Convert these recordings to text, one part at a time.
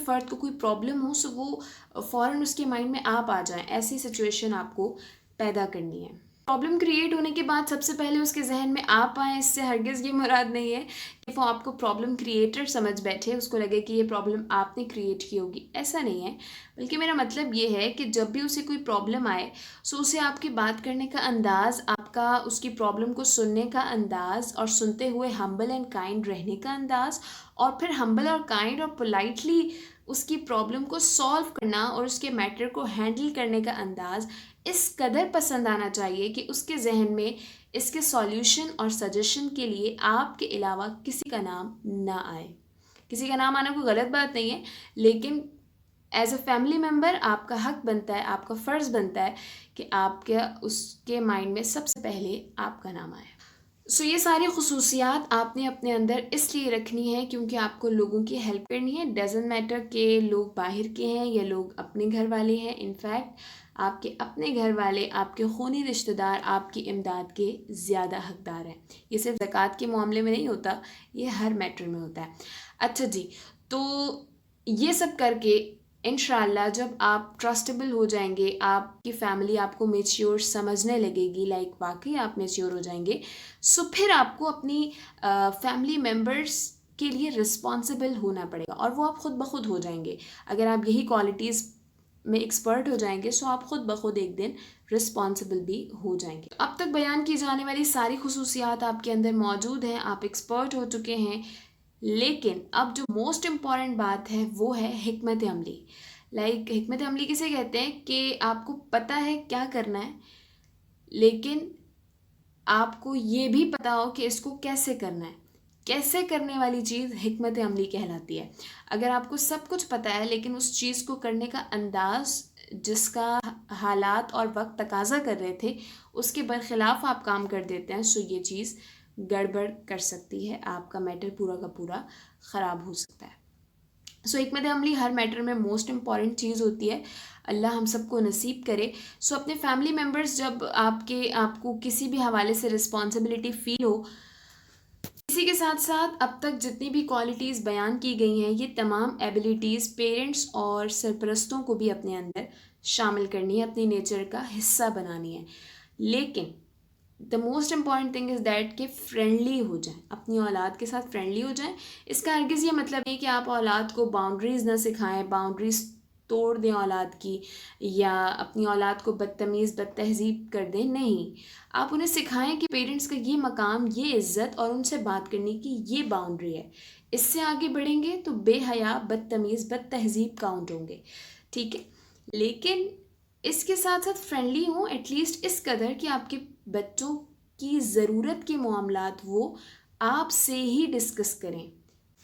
फ़र्द को कोई प्रॉब्लम हो सो वो फ़ौरन उसके माइंड में आप आ जाएं, ऐसी सिचुएशन आपको पैदा करनी है। प्रॉब्लम क्रिएट होने के बाद सबसे पहले उसके जहन में आप आएँ, इससे हरगिज़ ये मुराद नहीं है कि वो आपको प्रॉब्लम क्रिएटर समझ बैठे, उसको लगे कि ये प्रॉब्लम आपने क्रिएट की होगी, ऐसा नहीं है। बल्कि मेरा मतलब ये है कि जब भी उसे कोई प्रॉब्लम आए सो उसे आपकी बात करने का अंदाज़, आपका उसकी प्रॉब्लम को सुनने का अंदाज़ और सुनते हुए हम्बल एंड काइंड रहने का अंदाज़, और फिर हम्बल और काइंड और पोलाइटली उसकी प्रॉब्लम को सॉल्व करना और उसके मैटर को हैंडल करने का अंदाज़ इस कदर पसंद आना चाहिए कि उसके जहन में इसके सॉल्यूशन और सजेशन के लिए आपके अलावा किसी का नाम ना आए। किसी का नाम आना कोई गलत बात नहीं है, लेकिन एज अ फैमिली मेम्बर आपका हक बनता है, आपका फ़र्ज़ बनता है कि आपके उसके माइंड में सबसे पहले आपका नाम आए। सो ये सारी खसूसियात आपने अपने अंदर इसलिए रखनी है क्योंकि आपको लोगों की हेल्प करनी है। डजेंट मैटर कि लोग बाहर के हैं या लोग अपने घर वाले हैं, इनफैक्ट आपके अपने घर वाले, आपके खूनी रिश्तेदार आपकी इमदाद के ज़्यादा हकदार हैं। ये सिर्फ ज़कात के मामले में नहीं होता, ये हर मैटर में होता है। अच्छा जी, तो ये सब करके इंशाल्लाह जब आप ट्रस्टेबल हो जाएंगे, आपकी फैमिली आपको मेच्योर समझने लगेगी, लाइक वाकई आप मेच्योर हो जाएंगे, सो फिर आपको अपनी फैमिली मेम्बर्स के लिए रिस्पॉन्सिबल होना पड़ेगा और वो आप खुद ब खुद हो जाएंगे। अगर आप यही क्वालिटीज़ में एक्सपर्ट हो जाएंगे सो आप खुद ब खुद एक दिन रिस्पॉन्सिबल भी हो जाएंगे। अब तक बयान की जाने वाली सारी खसूसियात आपके अंदर मौजूद हैं, आप एक्सपर्ट हो चुके हैं, लेकिन अब जो मोस्ट इम्पॉर्टेंट बात है वो है हिकमत अमली। लाइक हिकमत अमली किसे कहते हैं कि आपको पता है क्या करना है, लेकिन आपको ये भी पता हो कि इसको कैसे करना है। कैसे करने वाली चीज़ हिकमत अमली कहलाती है। अगर आपको सब कुछ पता है लेकिन उस चीज़ को करने का अंदाज़ जिसका हालात और वक्त तकाजा कर रहे थे उसके बरखिलाफ़ आप काम कर देते हैं, सो ये चीज़ गड़बड़ कर सकती है, आपका मैटर पूरा का पूरा ख़राब हो सकता है। सो हिकमत अमली हर मैटर में मोस्ट इम्पॉर्टेंट चीज़ होती है, अल्लाह हम सबको नसीब करे। सो अपने फैमिली मेम्बर्स जब आपको किसी भी हवाले से रिस्पॉन्सिबिलिटी फ़ील हो, इसी के साथ साथ अब तक जितनी भी क्वालिटीज़ बयान की गई हैं ये तमाम एबिलिटीज़ पेरेंट्स और सरपरस्तों को भी अपने अंदर शामिल करनी है, अपनी नेचर का हिस्सा बनानी है। लेकिन the most important thing is that कि फ्रेंडली हो जाएं, अपनी औलाद के साथ फ्रेंडली हो जाएं। इसका हरगिज़ ये मतलब नहीं कि आप औलाद को बाउंड्रीज़ ना सिखाएं, बाउंड्रीज़ तोड़ दें औलाद की, या अपनी औलाद को बदतमीज़ बदतहज़ीब कर दें। नहीं, आप उन्हें सिखाएं कि पेरेंट्स का ये मकाम, ये इज़्ज़त और उनसे बात करने की ये बाउंड्री है। इससे आगे बढ़ेंगे तो बेहया, बदतमीज़, बदतहज़ीब काउंट होंगे, ठीक है। लेकिन इसके साथ साथ फ्रेंडली हों एटलीस्ट इस कदर कि आपके बच्चों की ज़रूरत के मामलात वो आपसे ही डिस्कस करें।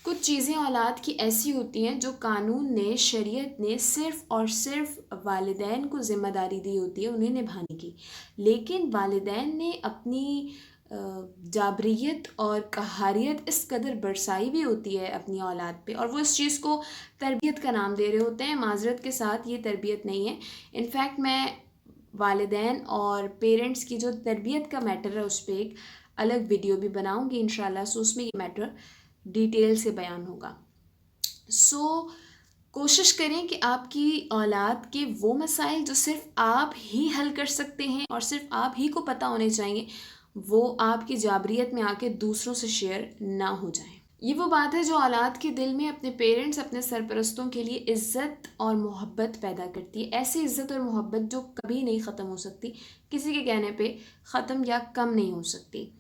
कुछ चीज़ें औलाद की ऐसी होती हैं जो कानून ने, शरीयत ने सिर्फ़ और सिर्फ वालिदैन को ज़िम्मेदारी दी होती है उन्हें निभाने की, लेकिन वालिदैन ने अपनी जाबरियत और कहारियत इस कदर बरसाई भी होती है अपनी औलाद पे, और वो इस चीज़ को तरबियत का नाम दे रहे होते हैं। माज़रत के साथ ये तरबियत नहीं है। इनफैक्ट मैं वालिदैन और पेरेंट्स की जो तरबियत का मैटर है उस पर एक अलग वीडियो भी बनाऊंगी इंशाल्लाह, सो उसमें ये मैटर डिटेल से बयान होगा। सो कोशिश करें कि आपकी औलाद के वो मसाइल जो सिर्फ आप ही हल कर सकते हैं और सिर्फ आप ही को पता होने चाहिए, वो आपकी जाबरियत में आके दूसरों से शेयर ना हो जाए। ये वो बात है जो औलाद के दिल में अपने पेरेंट्स, अपने सरपरस्तों के लिए इज़्ज़त और मोहब्बत पैदा करती है। ऐसी इज़्ज़त और मोहब्बत जो कभी नहीं ख़त्म हो सकती, किसी के कहने पे ख़त्म या कम नहीं हो सकती।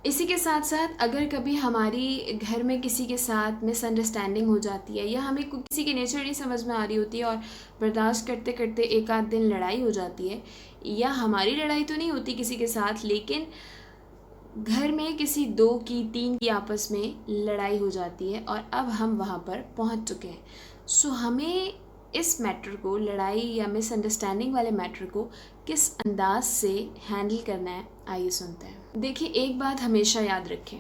इसी के साथ साथ अगर कभी हमारी घर में किसी के साथ मिसअंडरस्टैंडिंग हो जाती है या हमें किसी की नेचर नहीं समझ में आ रही होती है और बर्दाश्त करते करते एक आध दिन लड़ाई हो जाती है, या हमारी लड़ाई तो नहीं होती किसी के साथ, लेकिन घर में किसी दो की, तीन की आपस में लड़ाई हो जाती है और अब हम वहाँ पर पहुँच चुके हैं। सो हमें इस मैटर को, लड़ाई या मिसअंडरस्टैंडिंग वाले मैटर को किस अंदाज से हैंडल करना है, आइए सुनते हैं। देखिए, एक बात हमेशा याद रखें,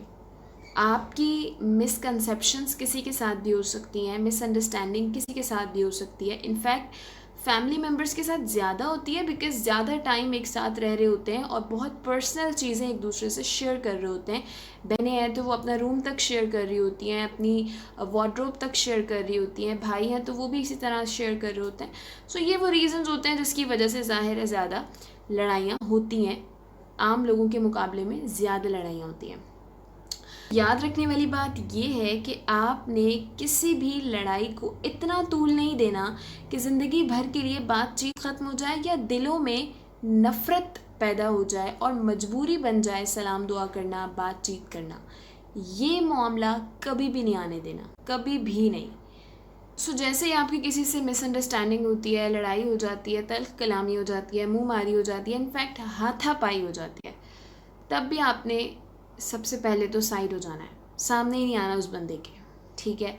आपकी मिसकंसेप्शंस किसी के साथ भी हो सकती हैं, मिसअंडरस्टैंडिंग किसी के साथ भी हो सकती है। इनफैक्ट फैमिली मेम्बर्स के साथ ज़्यादा होती है, बिकॉज ज़्यादा टाइम एक साथ रह रहे होते हैं और बहुत पर्सनल चीज़ें एक दूसरे से शेयर कर रहे होते हैं। बहनें हैं तो वो अपना रूम तक शेयर कर रही होती हैं, अपनी वार्डरोब तक शेयर कर रही होती हैं, भाई हैं तो वो भी इसी तरह शेयर कर रहे होते हैं। सो ये वो रीज़न्स होते हैं जिसकी वजह से ज़ाहिर है ज़्यादा लड़ाइयाँ होती हैं, आम लोगों के मुकाबले में ज़्यादा लड़ाइयाँ होती हैं। याद रखने वाली बात यह है कि आपने किसी भी लड़ाई को इतना तूल नहीं देना कि ज़िंदगी भर के लिए बातचीत ख़त्म हो जाए या दिलों में नफ़रत पैदा हो जाए और मजबूरी बन जाए सलाम दुआ करना, बातचीत करना। ये मामला कभी भी नहीं आने देना, कभी भी नहीं। सो जैसे ही आपकी किसी से मिसअंडरस्टैंडिंग होती है, लड़ाई हो जाती है, तल्ख कलामी हो जाती है, मुँह मारी हो जाती है, इनफैक्ट हाथापाई हो जाती है, तब भी आपने सबसे पहले तो साइड हो जाना है, सामने ही नहीं आना उस बंदे के, ठीक है।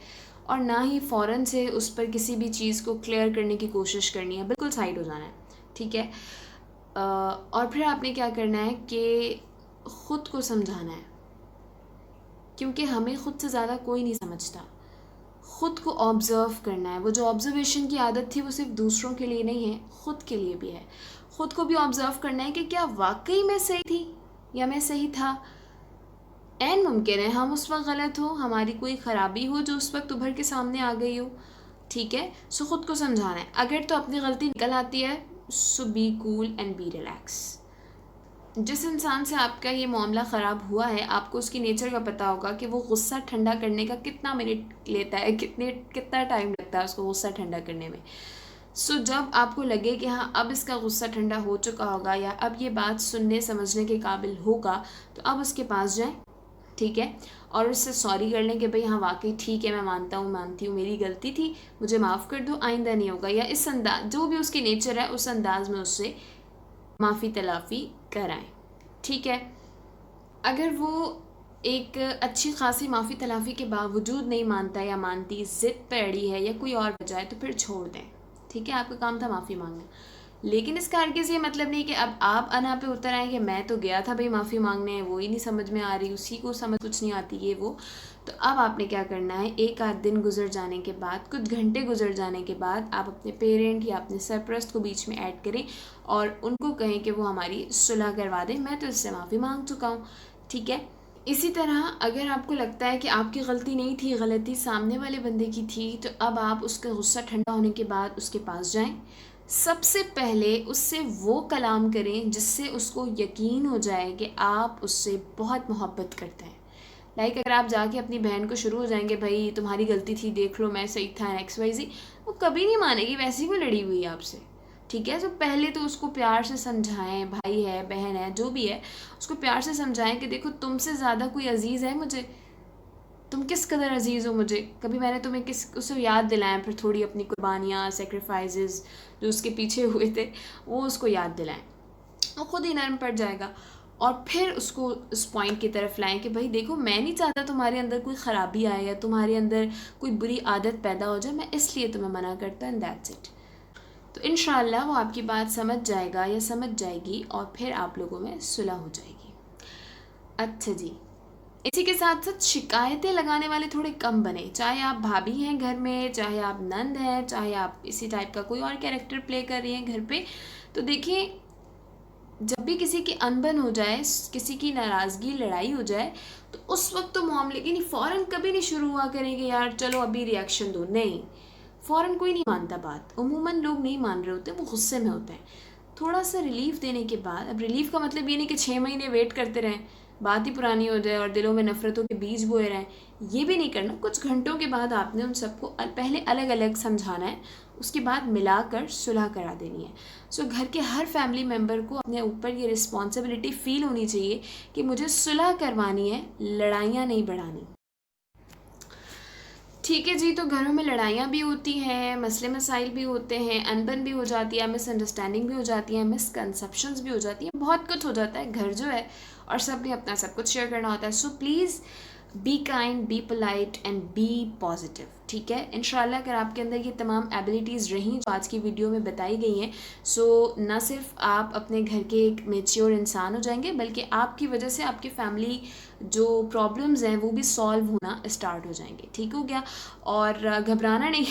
और ना ही फ़ौरन से उस पर किसी भी चीज़ को क्लियर करने की कोशिश करनी है, बिल्कुल साइड हो जाना है, ठीक है। और फिर आपने क्या करना है कि ख़ुद को समझाना है, क्योंकि हमें ख़ुद से ज़्यादा कोई नहीं समझता। ख़ुद को ऑब्ज़र्व करना है। वो जो ऑब्ज़र्वेशन की आदत थी वो सिर्फ दूसरों के लिए नहीं है, ख़ुद के लिए भी है। ख़ुद को भी ऑब्ज़र्व करना है कि क्या वाकई मैं सही थी या मैं सही था। एन मुमकिन है हम उस वक्त गलत हो, हमारी कोई ख़राबी हो जो उस वक्त उभर के सामने आ गई हो, ठीक है। सो ख़ुद को समझाना है। अगर तो अपनी गलती निकल आती है, so be cool and be relax. जिस इंसान से आपका ये मामला ख़राब हुआ है, आपको उसकी नेचर का पता होगा कि वो गुस्सा ठंडा करने का कितना मिनट लेता है, कितना टाइम लगता है उसको गुस्सा ठंडा करने में। सो जब आपको लगे कि हाँ अब इसका गुस्सा ठंडा हो चुका होगा या अब ये बात सुनने समझने के काबिल होगा, तो अब उसके पास जाएं, ठीक है, और उससे सॉरी कर लें कि भाई हाँ वाकई ठीक है, मैं मानती हूँ मेरी गलती थी, मुझे माफ़ कर दो, आइंदा नहीं होगा। या इस अंदाज, जो भी उसकी नेचर है उस अंदाज में उससे माफ़ी तलाफ़ी कराएं, ठीक है। अगर वो एक अच्छी खासी माफ़ी तलाफ़ी के बावजूद नहीं मानता या मानती, ज़िद पे अड़ी है या कोई और वजह है, तो फिर छोड़ दें, ठीक है। आपका काम था माफ़ी मांगना, लेकिन इसका हरगिज़ ये मतलब नहीं कि अब आप अना पे उतर आए कि मैं तो गया था भाई माफ़ी मांगने, वो ही नहीं समझ में आ रही, उसी को समझ कुछ नहीं आती ये वो। तो अब आपने क्या करना है, एक आध दिन गुजर जाने के बाद, कुछ घंटे गुजर जाने के बाद आप अपने पेरेंट या अपने सरपरस्त को बीच में ऐड करें और उनको कहें कि वो हमारी सुलह करवा दें, मैं तो इससे माफ़ी मांग चुका हूँ, ठीक है। इसी तरह अगर आपको लगता है कि आपकी गलती नहीं थी, गलती सामने वाले बंदे की थी, तो अब आप उसका गुस्सा ठंडा होने के बाद उसके पास जाएं। सबसे पहले उससे वो कलाम करें जिससे उसको यकीन हो जाए कि आप उससे बहुत मोहब्बत करते हैं। लाइक अगर आप जाके अपनी बहन को शुरू हो जाएंगे, भाई तुम्हारी गलती थी, देख लो मैं सही था, XYZ, वो कभी नहीं मानेगी, वैसी वो लड़ी हुई है आपसे, ठीक है। तो पहले तो उसको प्यार से समझाएं, भाई है बहन है जो भी है, उसको प्यार से समझाएं कि देखो तुमसे ज़्यादा कोई अजीज़ है मुझे, तुम किस कदर अजीज़ हो मुझे, कभी मैंने तुम्हें उसे याद दिलाएं, फिर थोड़ी अपनी कुर्बानियाँ, सेक्रीफाइसेस जो उसके पीछे हुए थे वो उसको याद दिलाएं, वो खुद ही नरम पड़ जाएगा। और फिर उसको उस पॉइंट की तरफ लाएं कि भाई देखो मैं नहीं चाहता तुम्हारे अंदर कोई ख़राबी आए या तुम्हारे अंदर कोई बुरी आदत पैदा हो जाए, मैं इसलिए तुम्हें मना करता हूं, एंड दैट्स इट। तो इंशाल्लाह वो आपकी बात समझ जाएगा या समझ जाएगी और फिर आप लोगों में सुलह हो जाएगी। अच्छा जी, इसी के साथ साथ शिकायतें लगाने वाले थोड़े कम बने, चाहे आप भाभी हैं घर में, चाहे आप नंद हैं, चाहे आप इसी टाइप का कोई और कैरेक्टर प्ले कर रही हैं घर पे। तो देखिए जब भी किसी की अनबन हो जाए, किसी की नाराज़गी, लड़ाई हो जाए, तो उस वक्त तो मामले की नहीं, फ़ौरन कभी नहीं शुरू हुआ करेंगे यार चलो अभी रिएक्शन दो, नहीं, फ़ौरन कोई नहीं मानता बात, उमूमन लोग नहीं मान रहे होते, वो गुस्से में होते हैं। थोड़ा सा रिलीफ देने के बाद, अब रिलीफ का मतलब ये नहीं कि 6 महीने वेट करते रहें, बात ही पुरानी हो जाए और दिलों में नफ़रतों के बीज बोए रहें, ये भी नहीं करना। कुछ घंटों के बाद आपने उन सबको पहले अलग अलग समझाना है, उसके बाद मिलाकर सुलह करा देनी है। सो घर के हर फैमिली मेम्बर को अपने ऊपर ये रिस्पॉन्सिबिलिटी फ़ील होनी चाहिए कि मुझे सुलह करवानी है, लड़ाइयाँ नहीं बढ़ानी, ठीक है जी। तो घरों में लड़ाइयाँ भी होती हैं, मसले मसाइल भी होते हैं, अनबन भी हो जाती है, मिसअंडरस्टैंडिंग भी हो जाती है, मिसकंसेप्शंस भी हो जाती हैं, बहुत कुछ हो जाता है। घर जो है और सब ने अपना सब कुछ शेयर करना होता है। So please be kind, be polite and be positive, ठीक है। इंशाल्लाह अगर आपके अंदर ये तमाम एबिलिटीज़ रहीं जो आज की वीडियो में बताई गई हैं, सो ना सिर्फ आप अपने घर के एक मेच्योर इंसान हो जाएंगे, बल्कि आपकी वजह से आपकी फैमिली जो प्रॉब्लम्स हैं वो भी सॉल्व होना स्टार्ट हो जाएंगे, ठीक हो गया। और घबराना नहीं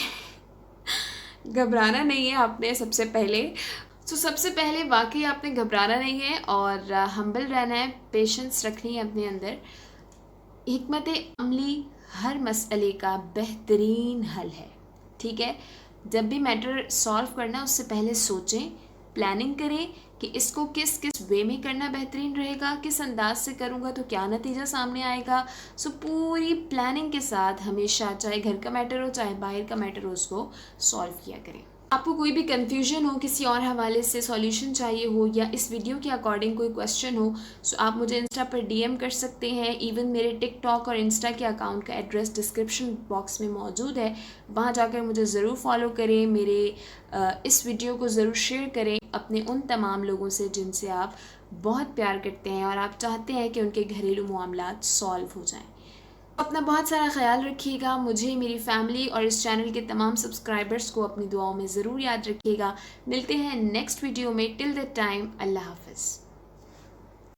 घबराना नहीं है आपने सबसे पहले। सबसे पहले वाकई आपने घबराना नहीं है और हम्बल रहना है, पेशेंस रखनी है अपने अंदर। हिकमत अमली हर मसले का बेहतरीन हल है, ठीक है। जब भी मैटर सॉल्व करना है उससे पहले सोचें, प्लानिंग करें कि इसको किस किस वे में करना बेहतरीन रहेगा, किस अंदाज से करूँगा तो क्या नतीजा सामने आएगा। पूरी प्लानिंग के साथ हमेशा, चाहे घर का मैटर हो चाहे बाहर का मैटर हो, उसको सॉल्व किया करें। आपको कोई भी कन्फ्यूजन हो, किसी और हवाले से सॉल्यूशन चाहिए हो या इस वीडियो के अकॉर्डिंग कोई क्वेश्चन हो, आप मुझे इंस्टा पर डीएम कर सकते हैं। इवन मेरे टिकटॉक और इंस्टा के अकाउंट का एड्रेस डिस्क्रिप्शन बॉक्स में मौजूद है, वहाँ जाकर मुझे ज़रूर फॉलो करें। मेरे इस वीडियो को ज़रूर शेयर करें अपने उन तमाम लोगों से जिनसे आप बहुत प्यार करते हैं और आप चाहते हैं कि उनके घरेलू मामलात सॉल्व हो जाएं। अपना बहुत सारा ख्याल रखिएगा। मुझे, मेरी फैमिली और इस चैनल के तमाम सब्सक्राइबर्स को अपनी दुआओं में ज़रूर याद रखिएगा। मिलते हैं नेक्स्ट वीडियो में। टिल द टाइम, अल्लाह हाफ़िज़।